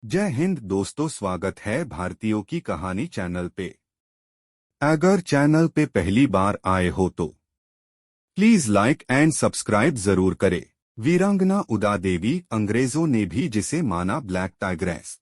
जय हिंद दोस्तों, स्वागत है भारतीयों की कहानी चैनल पे। अगर चैनल पे पहली बार आए हो तो प्लीज लाइक एंड सब्सक्राइब जरूर करें। वीरांगना उदा देवी, अंग्रेजों ने भी जिसे माना ब्लैक टाइग्रेस।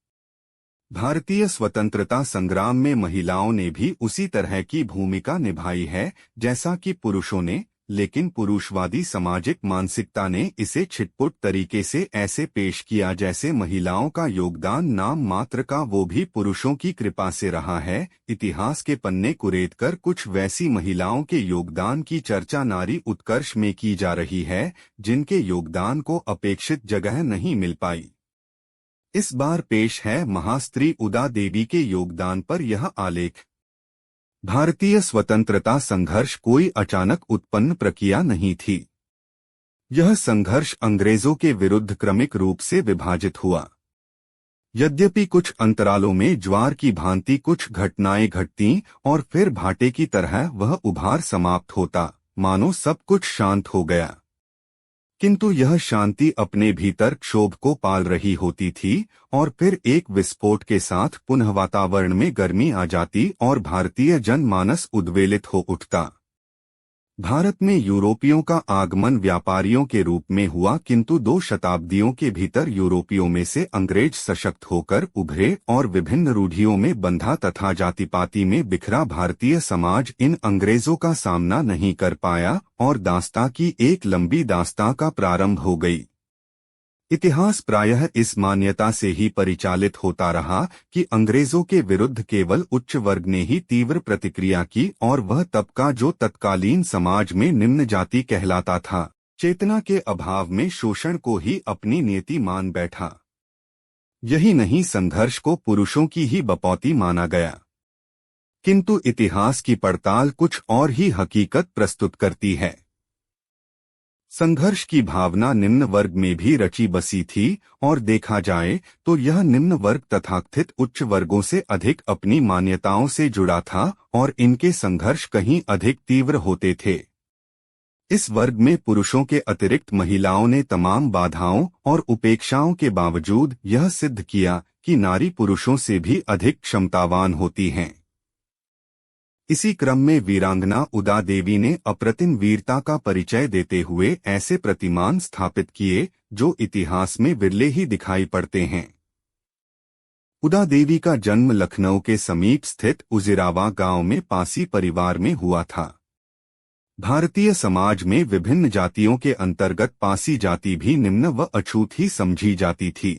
भारतीय स्वतंत्रता संग्राम में महिलाओं ने भी उसी तरह की भूमिका निभाई है जैसा कि पुरुषों ने, लेकिन पुरुषवादी सामाजिक मानसिकता ने इसे छिटपुट तरीके से ऐसे पेश किया जैसे महिलाओं का योगदान नाम मात्र का, वो भी पुरुषों की कृपा से रहा है। इतिहास के पन्ने कुरेदकर कुछ वैसी महिलाओं के योगदान की चर्चा नारी उत्कर्ष में की जा रही है जिनके योगदान को अपेक्षित जगह नहीं मिल पाई। इस बार पेश है महास्त्री उदा देवी के योगदान पर यह आलेख। भारतीय स्वतंत्रता संघर्ष कोई अचानक उत्पन्न प्रक्रिया नहीं थी। यह संघर्ष अंग्रेजों के विरुद्ध क्रमिक रूप से विभाजित हुआ। यद्यपि कुछ अंतरालों में ज्वार की भांति कुछ घटनाएं घटती और फिर भाटे की तरह वह उभार समाप्त होता, मानो सब कुछ शांत हो गया। किंतु यह शांति अपने भीतर क्षोभ को पाल रही होती थी और फिर एक विस्फोट के साथ पुनः वातावरण में गर्मी आ जाती और भारतीय जनमानस उद्वेलित हो उठता। भारत में यूरोपियों का आगमन व्यापारियों के रूप में हुआ, किंतु 2 शताब्दियों के भीतर यूरोपियों में से अंग्रेज सशक्त होकर उभरे और विभिन्न रूढ़ियों में बंधा तथा जातिपाति में बिखरा भारतीय समाज इन अंग्रेजों का सामना नहीं कर पाया और दास्तां की एक लंबी दास्तां का प्रारंभ हो गई। इतिहास प्रायः इस मान्यता से ही परिचालित होता रहा कि अंग्रेजों के विरुद्ध केवल उच्च वर्ग ने ही तीव्र प्रतिक्रिया की और वह तबका जो तत्कालीन समाज में निम्न जाति कहलाता था, चेतना के अभाव में शोषण को ही अपनी नियति मान बैठा। यही नहीं, संघर्ष को पुरुषों की ही बपौती माना गया। किंतु इतिहास की पड़ताल कुछ और ही हकीकत प्रस्तुत करती है। संघर्ष की भावना निम्न वर्ग में भी रची बसी थी और देखा जाए तो यह निम्न वर्ग तथाकथित उच्च वर्गों से अधिक अपनी मान्यताओं से जुड़ा था और इनके संघर्ष कहीं अधिक तीव्र होते थे। इस वर्ग में पुरुषों के अतिरिक्त महिलाओं ने तमाम बाधाओं और उपेक्षाओं के बावजूद यह सिद्ध किया कि नारी पुरुषों से भी अधिक क्षमतावान होती हैं। इसी क्रम में वीरांगना उदा देवी ने अप्रतिम वीरता का परिचय देते हुए ऐसे प्रतिमान स्थापित किए जो इतिहास में विरले ही दिखाई पड़ते हैं। उदा देवी का जन्म लखनऊ के समीप स्थित उजिरावा गांव में पासी परिवार में हुआ था। भारतीय समाज में विभिन्न जातियों के अंतर्गत पासी जाति भी निम्न व अछूत ही समझी जाती थी।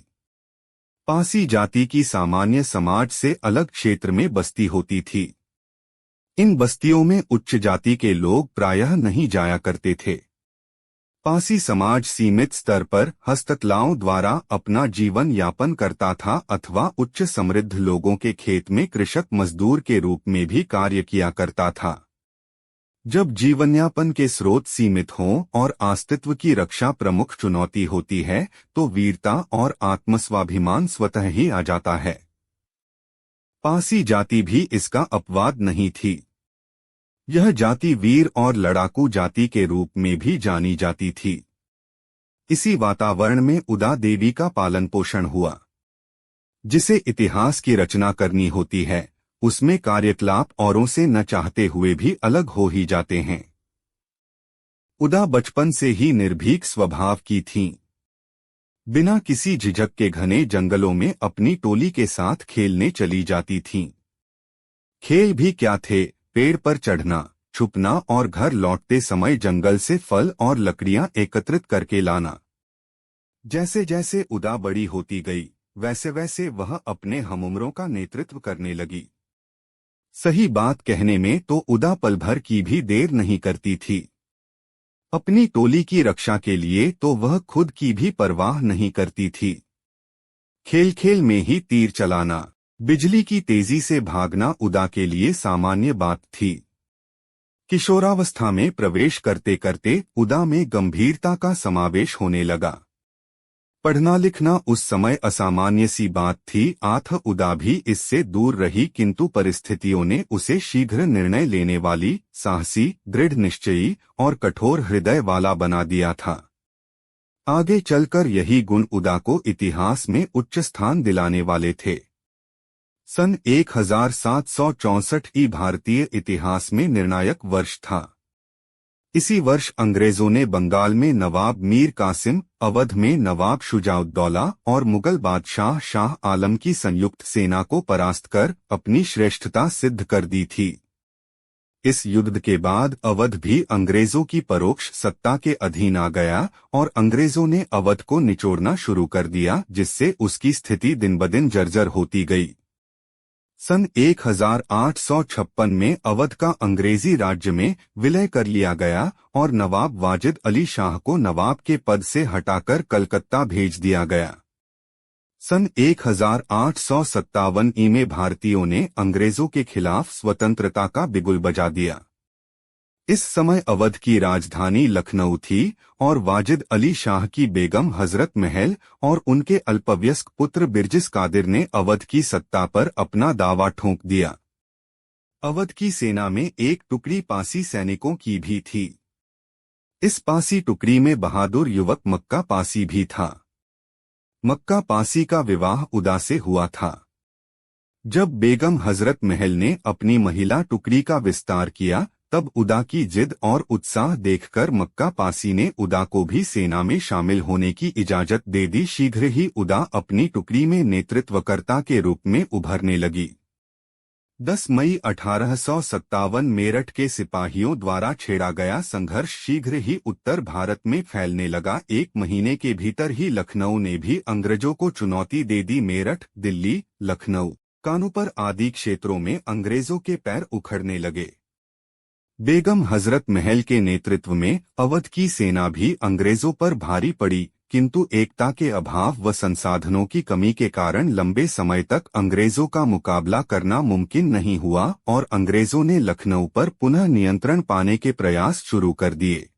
पासी जाति की सामान्य समाज से अलग क्षेत्र में बस्ती होती थी। इन बस्तियों में उच्च जाति के लोग प्रायः नहीं जाया करते थे। पासी समाज सीमित स्तर पर हस्तकलाओं द्वारा अपना जीवन यापन करता था अथवा उच्च समृद्ध लोगों के खेत में कृषक मजदूर के रूप में भी कार्य किया करता था। जब जीवनयापन के स्रोत सीमित हों और अस्तित्व की रक्षा प्रमुख चुनौती होती है तो वीरता और आत्मस्वाभिमान स्वतः ही आ जाता है। पासी जाति भी इसका अपवाद नहीं थी। यह जाति वीर और लड़ाकू जाति के रूप में भी जानी जाती थी। इसी वातावरण में उदा देवी का पालन पोषण हुआ। जिसे इतिहास की रचना करनी होती है उसमें कार्यकलाप औरों से न चाहते हुए भी अलग हो ही जाते हैं। उदा बचपन से ही निर्भीक स्वभाव की थीं। बिना किसी झिझक के घने जंगलों में अपनी टोली के साथ खेलने चली जाती थीं। खेल भी क्या थे, पेड़ पर चढ़ना, छुपना और घर लौटते समय जंगल से फल और लकड़ियां एकत्रित करके लाना। जैसे जैसे उदा बड़ी होती गई वैसे वैसे वह अपने हमउम्रों का नेतृत्व करने लगी। सही बात कहने में तो उदा पल भर की भी देर नहीं करती थी। अपनी टोली की रक्षा के लिए तो वह खुद की भी परवाह नहीं करती थी। खेल खेल में ही तीर चलाना, बिजली की तेजी से भागना उदा के लिए सामान्य बात थी। किशोरावस्था में प्रवेश करते करते उदा में गंभीरता का समावेश होने लगा। पढ़ना लिखना उस समय असामान्य सी बात थी। उदा भी इससे दूर रही, किंतु परिस्थितियों ने उसे शीघ्र निर्णय लेने वाली, साहसी, दृढ़ निश्चयी और कठोर हृदय वाला बना दिया था। आगे चलकर यही गुण उदा को इतिहास में उच्च स्थान दिलाने वाले थे। सन 1764 ई भारतीय इतिहास में निर्णायक वर्ष था। इसी वर्ष अंग्रेजों ने बंगाल में नवाब मीर कासिम, अवध में नवाब शुजाउद्दौला और मुगल बादशाह शाह आलम की संयुक्त सेना को परास्त कर अपनी श्रेष्ठता सिद्ध कर दी थी। इस युद्ध के बाद अवध भी अंग्रेजों की परोक्ष सत्ता के अधीन आ गया और अंग्रेजों ने अवध को निचोड़ना शुरू कर दिया, जिससे उसकी स्थिति दिन ब दिन जर्जर होती गई। सन 1856 में अवध का अंग्रेजी राज्य में विलय कर लिया गया और नवाब वाजिद अली शाह को नवाब के पद से हटाकर कलकत्ता भेज दिया गया। सन 1857 ई में भारतीयों ने अंग्रेजों के खिलाफ स्वतंत्रता का बिगुल बजा दिया। इस समय अवध की राजधानी लखनऊ थी और वाजिद अली शाह की बेगम हजरत महल और उनके अल्पवयस्क पुत्र बिरजिस कादिर ने अवध की सत्ता पर अपना दावा ठोंक दिया। अवध की सेना में एक टुकड़ी पासी सैनिकों की भी थी। इस पासी टुकड़ी में बहादुर युवक मक्का पासी भी था। मक्का पासी का विवाह उदा से हुआ था। जब बेगम हजरत महल ने अपनी महिला टुकड़ी का विस्तार किया, तब उदा की जिद और उत्साह देखकर मक्का पासी ने उदा को भी सेना में शामिल होने की इजाजत दे दी। शीघ्र ही उदा अपनी टुकड़ी में नेतृत्वकर्ता के रूप में उभरने लगी। 10 मई 1857 मेरठ के सिपाहियों द्वारा छेड़ा गया संघर्ष शीघ्र ही उत्तर भारत में फैलने लगा। 1 महीने के भीतर ही लखनऊ ने भी अंग्रेजों को चुनौती दे दी। मेरठ, दिल्ली, लखनऊ, कानपुर आदि क्षेत्रों में अंग्रेजों के पैर उखड़ने लगे। बेगम हजरत महल के नेतृत्व में अवध की सेना भी अंग्रेजों पर भारी पड़ी, किंतु एकता के अभाव व संसाधनों की कमी के कारण लंबे समय तक अंग्रेजों का मुकाबला करना मुमकिन नहीं हुआ और अंग्रेजों ने लखनऊ पर पुनः नियंत्रण पाने के प्रयास शुरू कर दिए।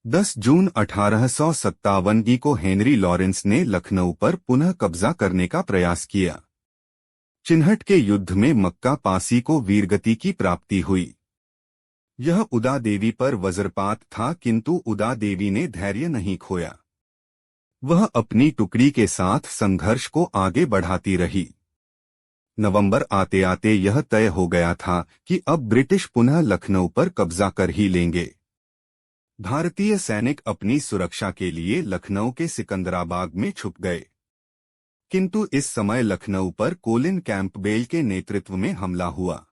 10 जून 1857 को हेनरी लॉरेंस ने लखनऊ पर पुनः कब्जा करने का प्रयास किया। चिन्हट के युद्ध में मक्का पासी को वीरगति की प्राप्ति हुई। यह उदा देवी पर वज्रपात था, किंतु उदा देवी ने धैर्य नहीं खोया। वह अपनी टुकड़ी के साथ संघर्ष को आगे बढ़ाती रही। नवंबर आते आते यह तय हो गया था कि अब ब्रिटिश पुनः लखनऊ पर कब्जा कर ही लेंगे। भारतीय सैनिक अपनी सुरक्षा के लिए लखनऊ के सिकंदराबाग में छुप गए, किंतु इस समय लखनऊ पर कोलिन कैंपबेल के नेतृत्व में हमला हुआ।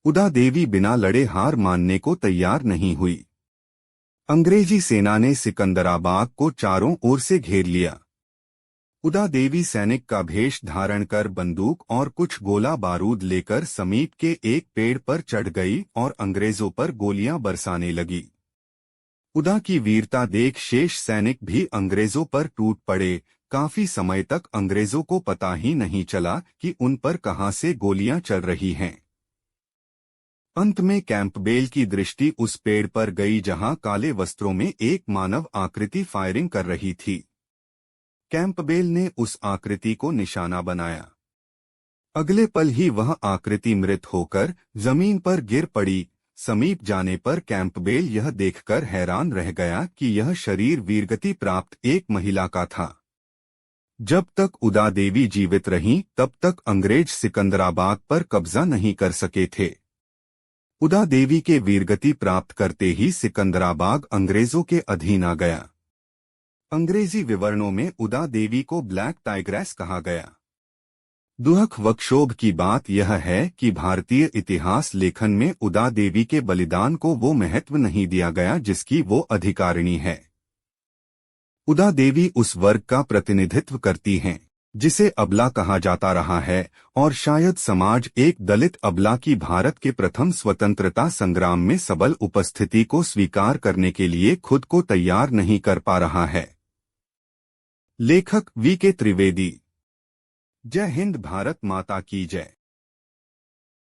उदा देवी बिना लड़े हार मानने को तैयार नहीं हुई। अंग्रेजी सेना ने सिकंदराबाग को चारों ओर से घेर लिया। उदा देवी सैनिक का भेष धारण कर बंदूक और कुछ गोला बारूद लेकर समीप के एक पेड़ पर चढ़ गई और अंग्रेजों पर गोलियां बरसाने लगी। उदा की वीरता देख शेष सैनिक भी अंग्रेजों पर टूट पड़े। काफी समय तक अंग्रेजों को पता ही नहीं चला कि उन पर कहां से गोलियां चल रही हैं। अंत में कैंपबेल की दृष्टि उस पेड़ पर गई जहां काले वस्त्रों में एक मानव आकृति फायरिंग कर रही थी। कैंपबेल ने उस आकृति को निशाना बनाया। अगले पल ही वह आकृति मृत होकर जमीन पर गिर पड़ी। समीप जाने पर कैंपबेल यह देखकर हैरान रह गया कि यह शरीर वीरगति प्राप्त एक महिला का था। जब तक उदा देवी जीवित रहीं, तब तक अंग्रेज सिकंदराबाग पर कब्जा नहीं कर सके थे। उदा देवी के वीरगति प्राप्त करते ही सिकंदराबाग अंग्रेजों के अधीन आ गया। अंग्रेजी विवरणों में उदा देवी को ब्लैक टाइग्रेस कहा गया। दुख व क्षोभ की बात यह है कि भारतीय इतिहास लेखन में उदा देवी के बलिदान को वो महत्व नहीं दिया गया जिसकी वो अधिकारिणी है। उदा देवी उस वर्ग का प्रतिनिधित्व करती हैं जिसे अबला कहा जाता रहा है और शायद समाज एक दलित अबला की भारत के प्रथम स्वतंत्रता संग्राम में सबल उपस्थिति को स्वीकार करने के लिए खुद को तैयार नहीं कर पा रहा है। लेखक वी के त्रिवेदी। जय हिंद, भारत माता की जय।